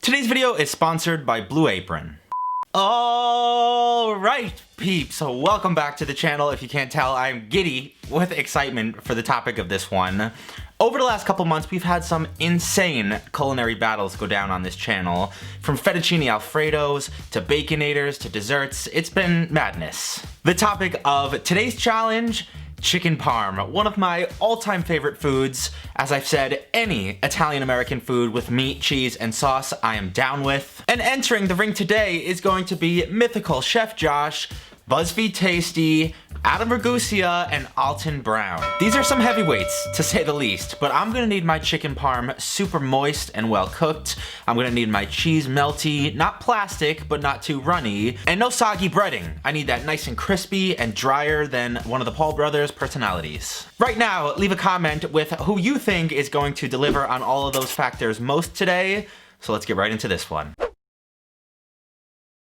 Today's video is sponsored by Blue Apron. Alright, peeps, so welcome back to the channel. If you can't tell, I'm giddy with excitement for the topic of this one. Over the last couple months, we've had some insane culinary battles go down on this channel. From fettuccine alfredos, to baconators, to desserts, it's been madness. The topic of today's challenge: chicken parm, one of my all-time favorite foods. As I've said, any Italian-American food with meat, cheese, and sauce I am down with. And entering the ring today is going to be Mythical Chef Josh, BuzzFeed Tasty, Adam Ragusea, and Alton Brown. These are some heavyweights, to say the least, but I'm gonna need my chicken parm super moist and well cooked. I'm gonna need my cheese melty, not plastic, but not too runny, and no soggy breading. I need that nice and crispy and drier than one of the Paul brothers' personalities. Right now, leave a comment with who you think is going to deliver on all of those factors most today, so let's get right into this one.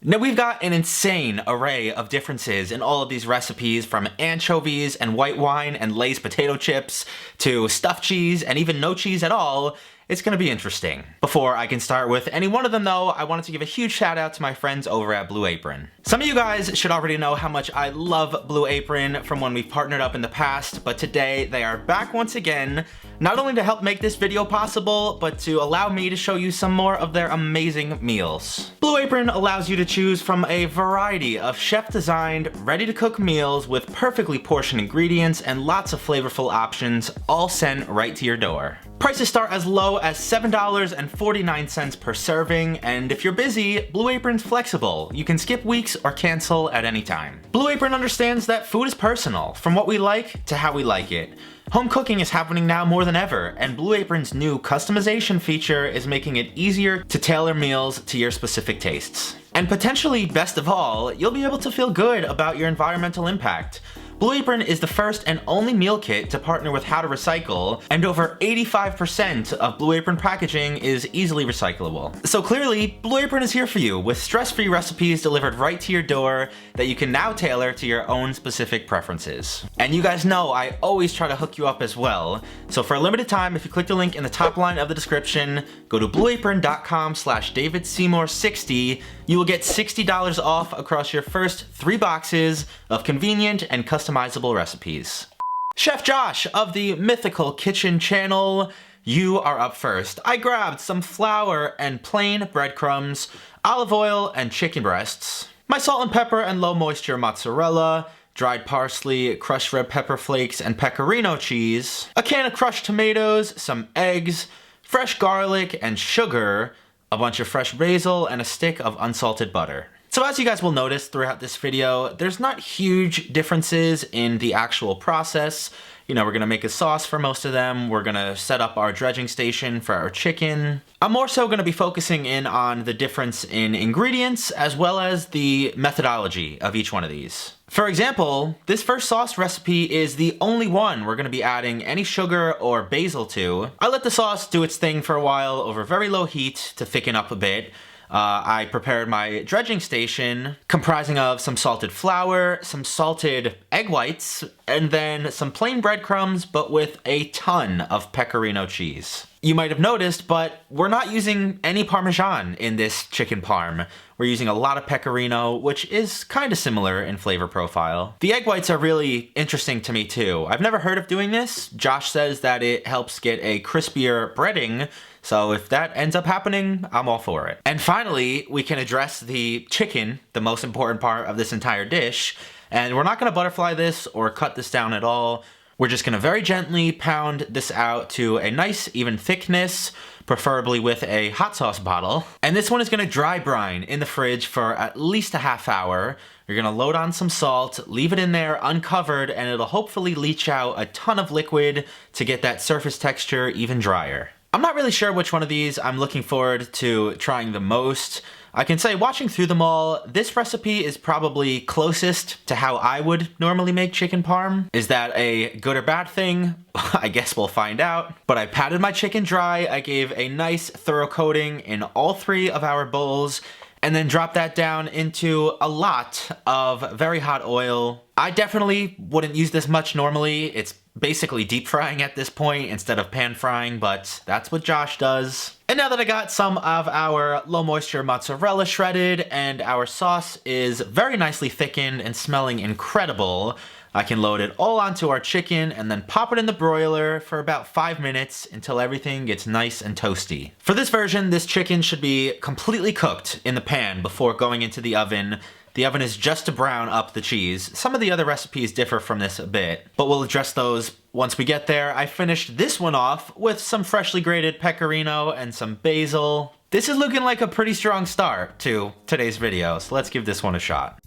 Now we've got an insane array of differences in all of these recipes, from anchovies and white wine and Lay's potato chips to stuffed cheese and even no cheese at all. It's gonna be interesting. Before I can start with any one of them though, I wanted to give a huge shout out to my friends over at Blue Apron. Some of you guys should already know how much I love Blue Apron from when we've partnered up in the past, but today they are back once again, not only to help make this video possible, but to allow me to show you some more of their amazing meals. Blue Apron allows you to choose from a variety of chef-designed, ready-to-cook meals with perfectly portioned ingredients and lots of flavorful options, all sent right to your door. Prices start as low as $7.49 per serving, and if you're busy, Blue Apron's flexible. You can skip weeks or cancel at any time. Blue Apron understands that food is personal, from what we like to how we like it. Home cooking is happening now more than ever, and Blue Apron's new customization feature is making it easier to tailor meals to your specific tastes. And potentially best of all, you'll be able to feel good about your environmental impact. Blue Apron is the first and only meal kit to partner with How to Recycle, and over 85% of Blue Apron packaging is easily recyclable. So clearly, Blue Apron is here for you, with stress-free recipes delivered right to your door that you can now tailor to your own specific preferences. And you guys know I always try to hook you up as well, so for a limited time, if you click the link in the top line of the description, go to blueapron.com/DavidSeymour60, you will get $60 off across your first 3 boxes of convenient and customizable recipes. Chef Josh of the Mythical Kitchen channel, you are up first. I grabbed some flour and plain breadcrumbs, olive oil and chicken breasts, my salt and pepper and low moisture mozzarella, dried parsley, crushed red pepper flakes, and pecorino cheese, a can of crushed tomatoes, some eggs, fresh garlic and sugar, a bunch of fresh basil, and a stick of unsalted butter. So as you guys will notice throughout this video, there's not huge differences in the actual process. You know, we're gonna make a sauce for most of them. We're gonna set up our dredging station for our chicken. I'm more so gonna be focusing in on the difference in ingredients as well as the methodology of each one of these. For example, this first sauce recipe is the only one we're gonna be adding any sugar or basil to. I let the sauce do its thing for a while over very low heat to thicken up a bit. I prepared my dredging station, comprising of some salted flour, some salted egg whites, and then some plain breadcrumbs, but with a ton of pecorino cheese. You might have noticed, but we're not using any Parmesan in this chicken parm. We're using a lot of pecorino, which is kind of similar in flavor profile. The egg whites are really interesting to me too. I've never heard of doing this. Josh says that it helps get a crispier breading, so if that ends up happening, I'm all for it. And finally, we can address the chicken, the most important part of this entire dish, and we're not gonna butterfly this or cut this down at all. We're just gonna very gently pound this out to a nice even thickness, preferably with a hot sauce bottle. And this one is gonna dry brine in the fridge for at least a half hour. You're gonna load on some salt, leave it in there uncovered, and it'll hopefully leach out a ton of liquid to get that surface texture even drier. I'm not really sure which one of these I'm looking forward to trying the most. I can say, watching through them all, this recipe is probably closest to how I would normally make chicken parm. Is that a good or bad thing? I guess we'll find out. But I patted my chicken dry, I gave a nice thorough coating in all 3 of our bowls, and then drop that down into a lot of very hot oil. I definitely wouldn't use this much normally. It's basically deep frying at this point instead of pan frying, but that's what Josh does. And now that I got some of our low moisture mozzarella shredded and our sauce is very nicely thickened and smelling incredible, I can load it all onto our chicken and then pop it in the broiler for about 5 minutes until everything gets nice and toasty. For this version, this chicken should be completely cooked in the pan before going into the oven. The oven is just to brown up the cheese. Some of the other recipes differ from this a bit, but we'll address those once we get there. I finished this one off with some freshly grated pecorino and some basil. This is looking like a pretty strong start to today's video, so let's give this one a shot.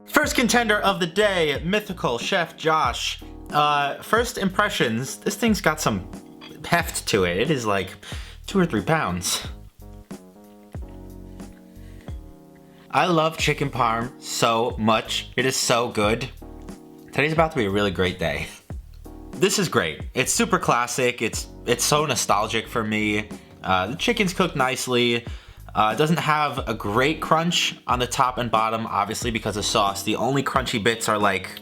First contender of the day, Mythical Chef Josh. First impressions, this thing's got some heft to it. It is like 2 or 3 pounds. I love chicken parm so much. It is so good. Today's about to be a really great day. This is great. It's super classic. It's so nostalgic for me. The chicken's cooked nicely. It doesn't have a great crunch on the top and bottom, obviously because of sauce. The only crunchy bits are like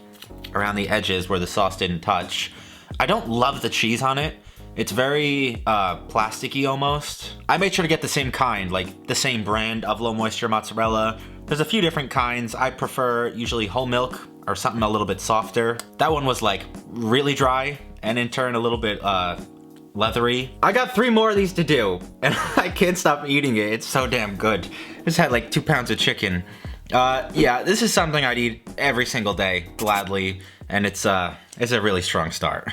around the edges where the sauce didn't touch. I don't love the cheese on it. It's very plasticky almost. I made sure to get the same kind, like the same brand of low moisture mozzarella. There's a few different kinds. I prefer usually whole milk or something a little bit softer. That one was like really dry and in turn a little bit leathery. I got 3 more of these to do and I can't stop eating it. It's so damn good. Just had like 2 pounds of chicken. Yeah, this is something I'd eat every single day, gladly, and it's a really strong start.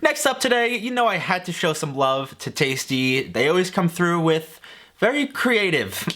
Next up today, you know I had to show some love to Tasty. They always come through with very creative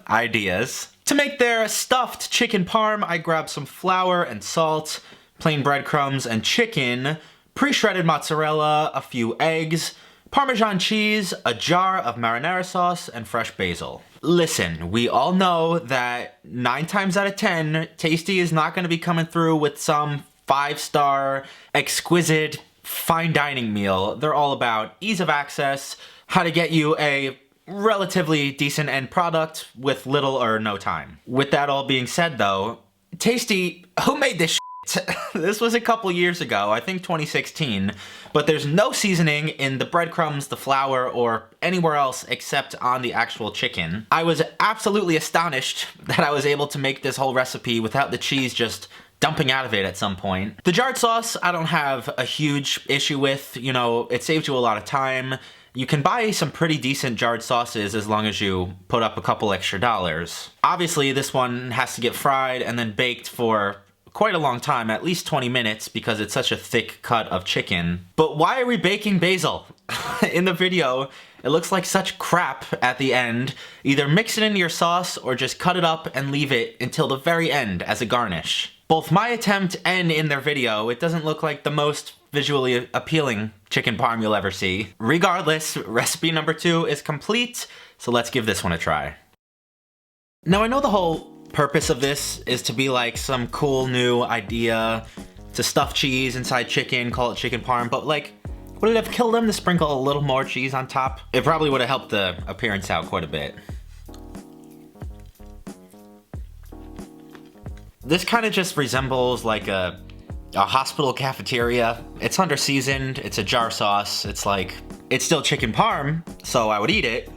ideas. To make their stuffed chicken parm, I grabbed some flour and salt, plain breadcrumbs and chicken, pre-shredded mozzarella, a few eggs, Parmesan cheese, a jar of marinara sauce, and fresh basil. Listen, we all know that 9 times out of 10, Tasty is not going to be coming through with some 5-star, exquisite, fine dining meal. They're all about ease of access, how to get you a relatively decent end product with little or no time. With that all being said though, Tasty, who made this shit? This was a couple years ago, I think 2016, but there's no seasoning in the breadcrumbs, the flour, or anywhere else except on the actual chicken. I was absolutely astonished that I was able to make this whole recipe without the cheese just dumping out of it at some point. The jarred sauce, I don't have a huge issue with. You know, it saves you a lot of time. You can buy some pretty decent jarred sauces as long as you put up a couple extra dollars. Obviously, this one has to get fried and then baked for quite a long time, at least 20 minutes, because it's such a thick cut of chicken. But why are we baking basil? In the video, it looks like such crap at the end. Either mix it into your sauce or just cut it up and leave it until the very end as a garnish. Both my attempt and in their video, it doesn't look like the most visually appealing chicken parm you'll ever see. Regardless, recipe number 2 is complete, so let's give this one a try. Now I know the whole purpose of this is to be like some cool new idea to stuff cheese inside chicken, call it chicken parm, but like, would it have killed them to sprinkle a little more cheese on top? It probably would have helped the appearance out quite a bit. This kind of just resembles like a hospital cafeteria. It's under seasoned, it's a jar sauce, it's still chicken parm, so I would eat it.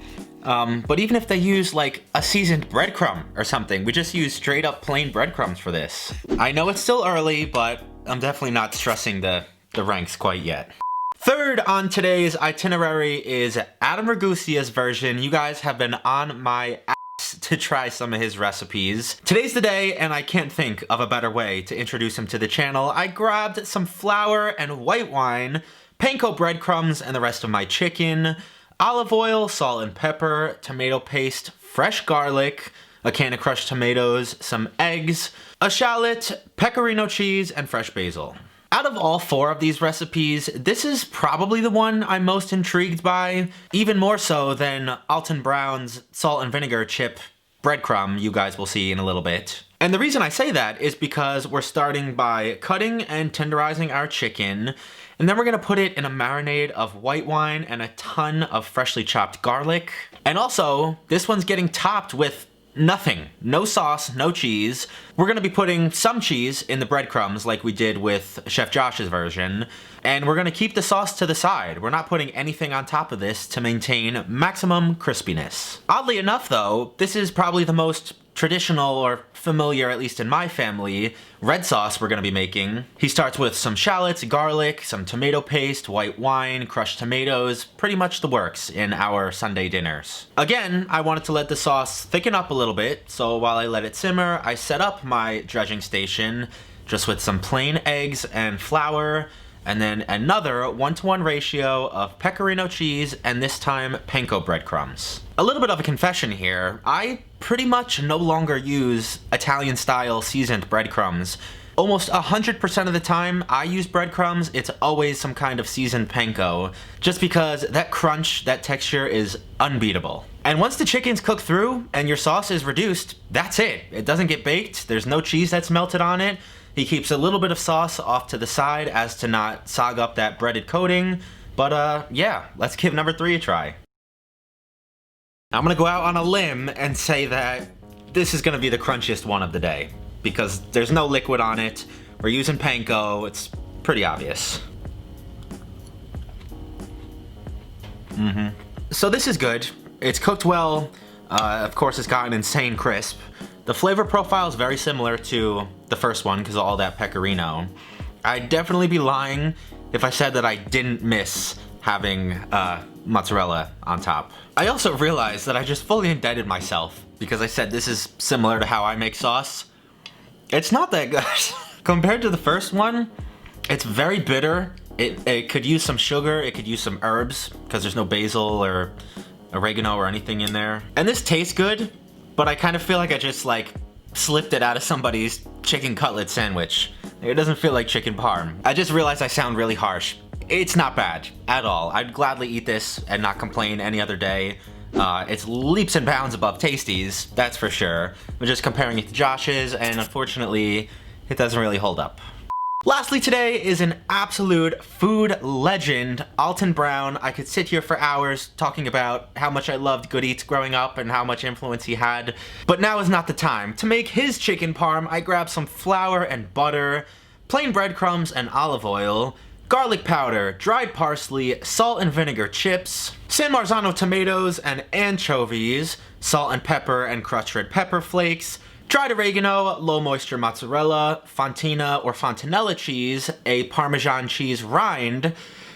But even if they use like a seasoned breadcrumb or something, we just use straight up plain breadcrumbs for this. I know it's still early, but I'm definitely not stressing the ranks quite yet. Third on today's itinerary is Adam Ragusea's version. You guys have been on my ass to try some of his recipes. Today's the day, and I can't think of a better way to introduce him to the channel. I grabbed some flour and white wine, panko breadcrumbs, and the rest of my chicken, olive oil, salt and pepper, tomato paste, fresh garlic, a can of crushed tomatoes, some eggs, a shallot, pecorino cheese, and fresh basil. Out of all 4 of these recipes, this is probably the one I'm most intrigued by, even more so than Alton Brown's salt and vinegar chip breadcrumb you guys will see in a little bit. And the reason I say that is because we're starting by cutting and tenderizing our chicken, And then we're gonna put it in a marinade of white wine and a ton of freshly chopped garlic. And also, this one's getting topped with nothing. No sauce, no cheese. We're gonna be putting some cheese in the breadcrumbs like we did with Chef Josh's version. And we're gonna keep the sauce to the side. We're not putting anything on top of this to maintain maximum crispiness. Oddly enough though, this is probably the most traditional or familiar, at least in my family, red sauce we're gonna be making. He starts with some shallots, garlic, some tomato paste, white wine, crushed tomatoes, pretty much the works in our Sunday dinners. Again, I wanted to let the sauce thicken up a little bit, so while I let it simmer, I set up my dredging station just with some plain eggs and flour, and then another 1-to-1 ratio of pecorino cheese, and this time panko breadcrumbs. A little bit of a confession here, I pretty much no longer use Italian-style seasoned breadcrumbs. Almost 100% of the time I use breadcrumbs, it's always some kind of seasoned panko, just because that crunch, that texture is unbeatable. And once the chicken's cooked through and your sauce is reduced, that's it. It doesn't get baked, there's no cheese that's melted on it. He keeps a little bit of sauce off to the side as to not sog up that breaded coating. But yeah, let's give number 3 a try. I'm gonna go out on a limb and say that this is gonna be the crunchiest one of the day, because there's no liquid on it. We're using panko, it's pretty obvious. So this is good. It's cooked well. Of course, it's got an insane crisp. The flavor profile is very similar to the first one because of all that pecorino. I'd definitely be lying if I said that I didn't miss having mozzarella on top. I also realized that I just fully indicted myself because I said this is similar to how I make sauce. It's not that good. Compared to the first one, it's very bitter. It could use some sugar, it could use some herbs because there's no basil or oregano or anything in there. And this tastes good, but I kind of feel like I just like slipped it out of somebody's chicken cutlet sandwich. It doesn't feel like chicken parm. I just realized I sound really harsh. It's not bad at all. I'd gladly eat this and not complain any other day. It's leaps and bounds above Tasty's, that's for sure. We're just comparing it to Josh's, and unfortunately, it doesn't really hold up. Lastly today is an absolute food legend, Alton Brown. I could sit here for hours talking about how much I loved Good Eats growing up and how much influence he had, but now is not the time. To make his chicken parm, I grabbed some flour and butter, plain breadcrumbs and olive oil, garlic powder, dried parsley, salt and vinegar chips, San Marzano tomatoes and anchovies, salt and pepper and crushed red pepper flakes, dried oregano, low moisture mozzarella, fontina or fontanella cheese, a Parmesan cheese rind,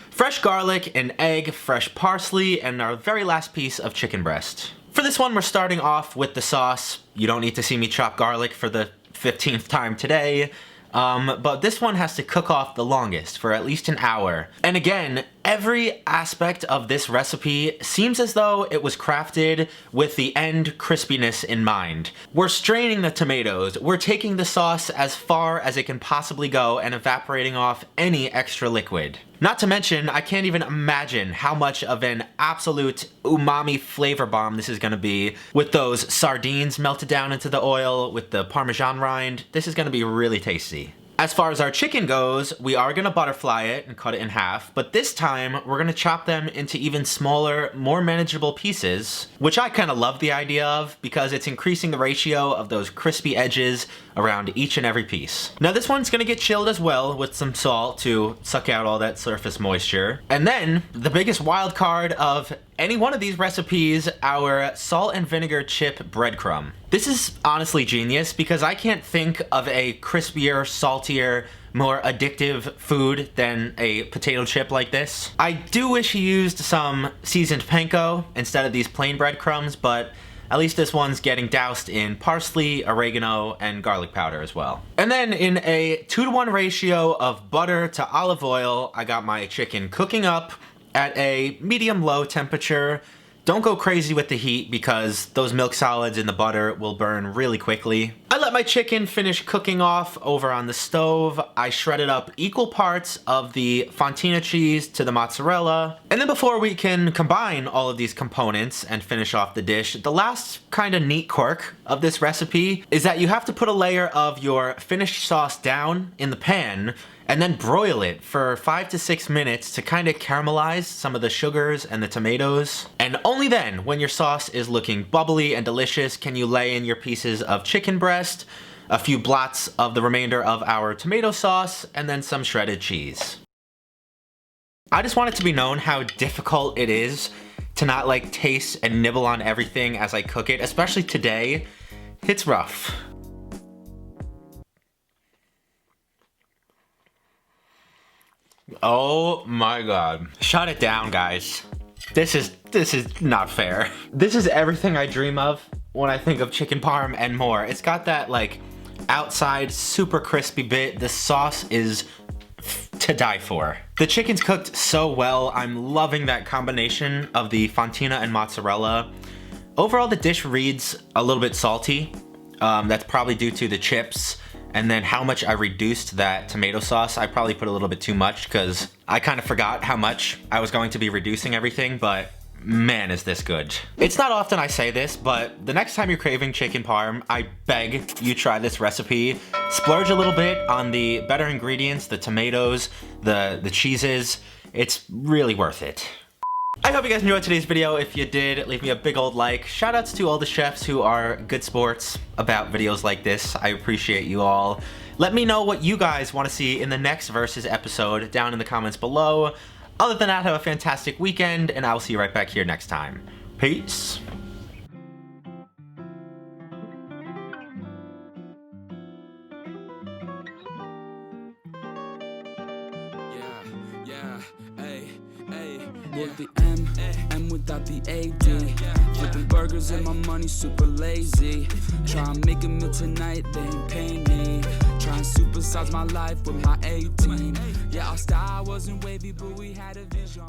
fresh garlic, an egg, fresh parsley, and our very last piece of chicken breast. For this one, we're starting off with the sauce. You don't need to see me chop garlic for the 15th time today. But this one has to cook off the longest, for at least an hour. And again, every aspect of this recipe seems as though it was crafted with the end crispiness in mind. We're straining the tomatoes, we're taking the sauce as far as it can possibly go and evaporating off any extra liquid. Not to mention, I can't even imagine how much of an absolute umami flavor bomb this is gonna be with those sardines melted down into the oil, with the Parmesan rind. This is gonna be really tasty. As far as our chicken goes, we are gonna butterfly it and cut it in half, but this time we're gonna chop them into even smaller, more manageable pieces, which I kinda love the idea of because it's increasing the ratio of those crispy edges around each and every piece. Now this one's gonna get chilled as well with some salt to suck out all that surface moisture. And then, the biggest wild card of any one of these recipes, our salt and vinegar chip breadcrumb. This is honestly genius because I can't think of a crispier, saltier, more addictive food than a potato chip like this. I do wish he used some seasoned panko instead of these plain breadcrumbs, but at least this one's getting doused in parsley, oregano, and garlic powder as well. And then in a 2-to-1 ratio of butter to olive oil, I got my chicken cooking up at a medium-low temperature. Don't go crazy with the heat because those milk solids in the butter will burn really quickly. I let my chicken finish cooking off over on the stove. I shredded up equal parts of the fontina cheese to the mozzarella. And then before we can combine all of these components and finish off the dish, the last kind of neat quirk of this recipe is that you have to put a layer of your finished sauce down in the pan and then broil it for 5 to 6 minutes to kind of caramelize some of the sugars and the tomatoes. And only then, when your sauce is looking bubbly and delicious, can you lay in your pieces of chicken breast, a few blots of the remainder of our tomato sauce, and then some shredded cheese. I just want it to be known how difficult it is to not like taste and nibble on everything as I cook it, especially today. It's rough. Oh my God. Shut it down, guys. This is not fair. This is everything I dream of when I think of chicken parm and more. It's got that like outside super crispy bit. The sauce is to die for. The chicken's cooked so well. I'm loving that combination of the fontina and mozzarella. Overall, the dish reads a little bit salty. That's probably due to the chips and then how much I reduced that tomato sauce. I probably put a little bit too much because I kind of forgot how much I was going to be reducing everything, but man, is this good. It's not often I say this, but the next time you're craving chicken parm, I beg you try this recipe. Splurge a little bit on the better ingredients, the tomatoes, the cheeses. It's really worth it. I hope you guys enjoyed today's video. If you did, leave me a big old like. Shoutouts to all the chefs who are good sports about videos like this. I appreciate you all. Let me know what you guys want to see in the next Versus episode down in the comments below. Other than that, have a fantastic weekend, and I will see you right back here next time. Peace. With the M without the AD. Flipping burgers and my money super lazy. Try and make a meal tonight, they ain't paying me. Try and supersize my life with my 18. Yeah, our style wasn't wavy, but we had a vision.